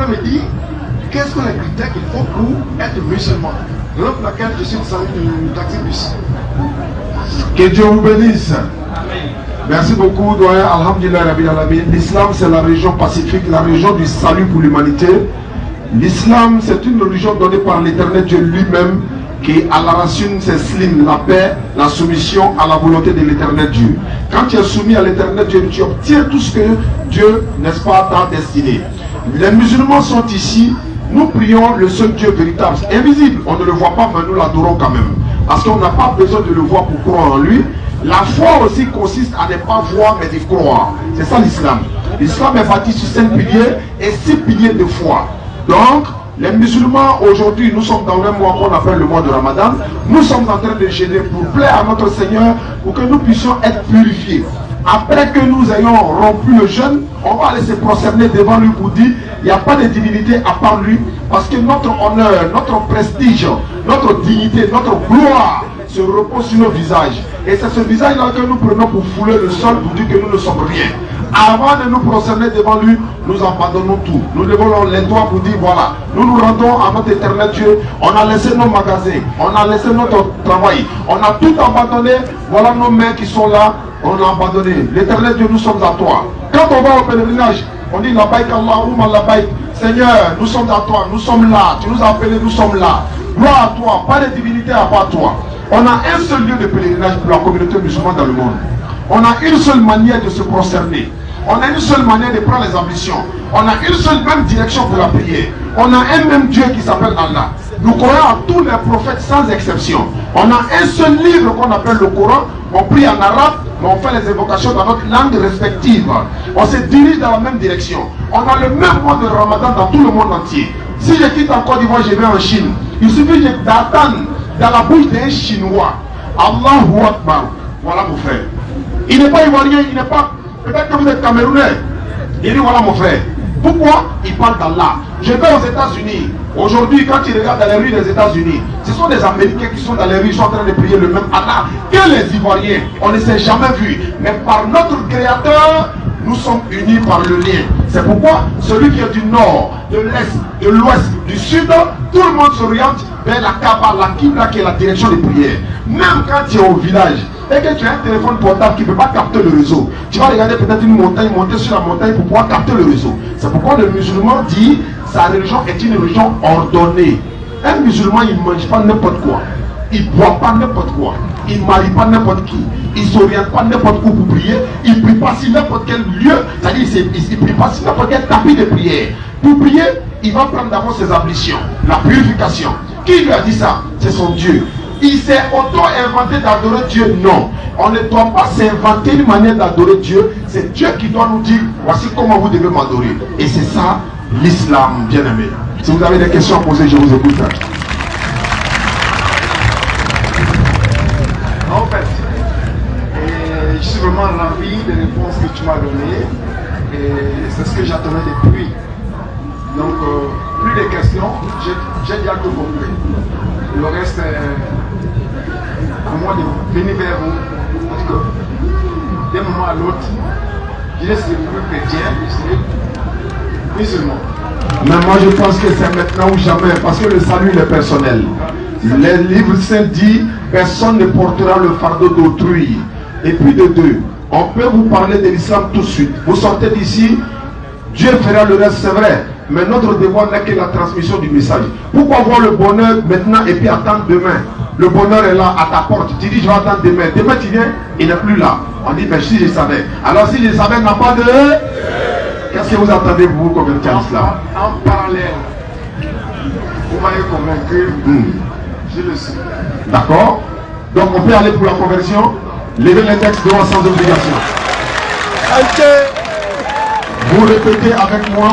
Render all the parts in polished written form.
me dire quels sont les critères qu'il faut pour être musulman. Raison pour laquelle je suis descendu du taxi-bus. Que Dieu vous bénisse. Merci beaucoup, doyen. Alhamdulillah Rabbil Alamin. L'islam, c'est la religion pacifique, la religion du salut pour l'humanité. L'islam, c'est une religion donnée par l'Éternel Dieu lui-même, qui à la racine, c'est slim, la paix, la soumission à la volonté de l'Éternel Dieu. Quand tu es soumis à l'Éternel Dieu, tu obtiens tout ce que Dieu, n'est-ce pas, t'a destiné. Les musulmans sont ici. Nous prions le seul Dieu véritable, invisible. On ne le voit pas, mais nous l'adorons quand même. Parce qu'on n'a pas besoin de le voir pour croire en lui. La foi aussi consiste à ne pas voir, mais d'y croire. C'est ça l'islam. L'islam est bâti sur 5 piliers et 6 piliers de foi. Donc, les musulmans, aujourd'hui, nous sommes dans un mois qu'on appelle le mois de Ramadan. Nous sommes en train de jeûner pour plaire à notre Seigneur, pour que nous puissions être purifiés. Après que nous ayons rompu le jeûne, on va aller se prosterner devant lui pour dire il n'y a pas de divinité à part lui, parce que notre honneur, notre prestige, notre dignité, notre gloire se repose sur nos visages. Et c'est ce visage-là que nous prenons pour fouler le sol pour dire que nous ne sommes rien. Avant de nous prosterner devant lui, nous abandonnons tout. Nous levons les doigts pour dire voilà, nous nous rendons à notre éternel Dieu. On a laissé nos magasins, on a laissé notre travail, on a tout abandonné. Voilà nos mains qui sont là, on a abandonné. L'éternel Dieu, nous sommes à toi. Quand on va au pèlerinage, on dit la baïk Allahumma la baïk. Seigneur, nous sommes à toi, nous sommes là, tu nous as appelés, nous sommes là. Gloire à toi, pas de divinité à part toi. On a un seul lieu de pèlerinage pour la communauté musulmane dans le monde. On a une seule manière de se prosterner. On a une seule manière de prendre les ambitions. On a une seule même direction pour la prière. On a un même Dieu qui s'appelle Allah. Nous croyons à tous les prophètes sans exception. On a un seul livre qu'on appelle le Coran. On prie en arabe, mais on fait les évocations dans notre langue respective. On se dirige dans la même direction. On a le même mois de Ramadan dans tout le monde entier. Si je quitte en Côte d'Ivoire, je vais en Chine. Il suffit d'attendre dans la bouche d'un Chinois. Allahu Akbar. Voilà mon frère. Il n'est pas ivoirien, il n'est pas... Peut-être que vous êtes camerounais. Il dit voilà mon frère. Pourquoi? Il parle d'Allah. Je vais aux États-Unis. Aujourd'hui, quand tu regardes dans les rues des États-Unis, ce sont des Américains qui sont dans les rues, ils sont en train de prier le même Allah que les Ivoiriens. On ne s'est jamais vu. Mais par notre Créateur, nous sommes unis par le lien. C'est pourquoi celui qui est du nord, de l'est, de l'ouest, du sud, tout le monde s'oriente vers la Kaaba, la Qibla qui est la direction des prières. Même quand tu es au village et que tu as un téléphone portable qui ne peut pas capter le réseau, tu vas regarder peut-être une montagne, monter sur la montagne pour pouvoir capter le réseau. C'est pourquoi le musulman dit sa religion est une religion ordonnée. Un musulman, il ne mange pas n'importe quoi. Il ne boit pas n'importe quoi. Il ne marie pas n'importe qui. Il ne s'oriente pas n'importe où pour prier. Il ne prie pas sur n'importe quel lieu. C'est-à-dire il ne prie pas sur n'importe quel tapis de prière. Pour prier, il va prendre d'abord ses ablutions, la purification. Qui lui a dit ça? C'est son Dieu. Il s'est auto-inventé d'adorer Dieu? Non. On ne doit pas s'inventer une manière d'adorer Dieu. C'est Dieu qui doit nous dire voici comment vous devez m'adorer. Et c'est ça l'islam, bien aimé. Si vous avez des questions à poser, je vous écoute. En fait, je suis vraiment ravi des réponses que tu m'as données. Et c'est ce que j'attendais depuis. Donc, plus de questions, j'ai déjà tout compris. Le reste, pour moi, de venir vers vous. Parce que d'un moment à l'autre, je ne serai plus chrétien, je serai musulman. Mais moi, je pense que c'est maintenant ou jamais, parce que le salut il est personnel. Les livres saints disent personne ne portera le fardeau d'autrui. Et puis de deux, on peut vous parler de l'islam tout de suite. Vous sortez d'ici, Dieu fera le reste, c'est vrai. Mais notre devoir n'est que la transmission du message. Pourquoi voir le bonheur maintenant et puis attendre demain? Le bonheur est là à ta porte. Tu dis je vais attendre demain. Demain tu viens, il n'est plus là. On dit mais si je savais. Alors si je savais, n'a pas de... Qu'est-ce que vous attendez vous convertir à l'islam? En parallèle, vous m'avez convaincu. Je le suis. D'accord. Donc on peut aller pour la conversion. Levez les textes devant sans obligation. Vous répétez avec moi.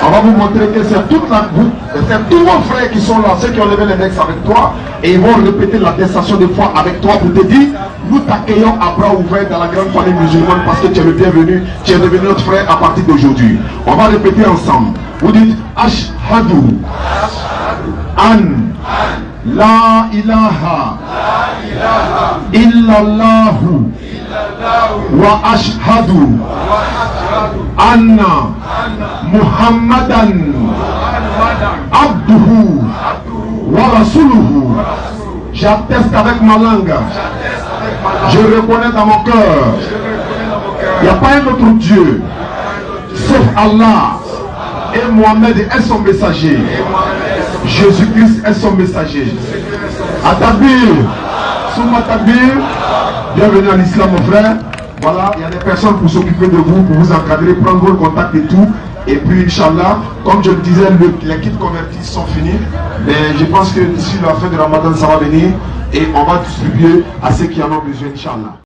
On va vous montrer que c'est toute la groupe, c'est tous vos frères qui sont là, ceux qui ont levé les textes avec toi, et ils vont répéter l'attestation de foi avec toi pour te dire nous t'accueillons à bras ouverts dans la grande famille musulmane parce que tu es le bienvenu, tu es devenu notre frère à partir d'aujourd'hui. On va répéter ensemble. Vous dites Ashhadu an la ilaha illallahu wa ashhadu anna Muhammadan Abduhu wa rasuluhu. J'atteste avec ma langue. Je reconnais dans mon cœur. Il n'y a pas un autre Dieu sauf Allah. Et Mohamed est son messager. Jésus-Christ est son messager. Atabir, Souma Tabir, bienvenue à l'islam mon frère. Voilà, il y a des personnes pour s'occuper de vous, pour vous encadrer, prendre vos contacts et tout. Et puis Inch'Allah, comme je le disais, les kits convertis sont finis. Mais je pense que d'ici la fin de Ramadan, ça va venir. Et on va distribuer à ceux qui en ont besoin, Inch'Allah.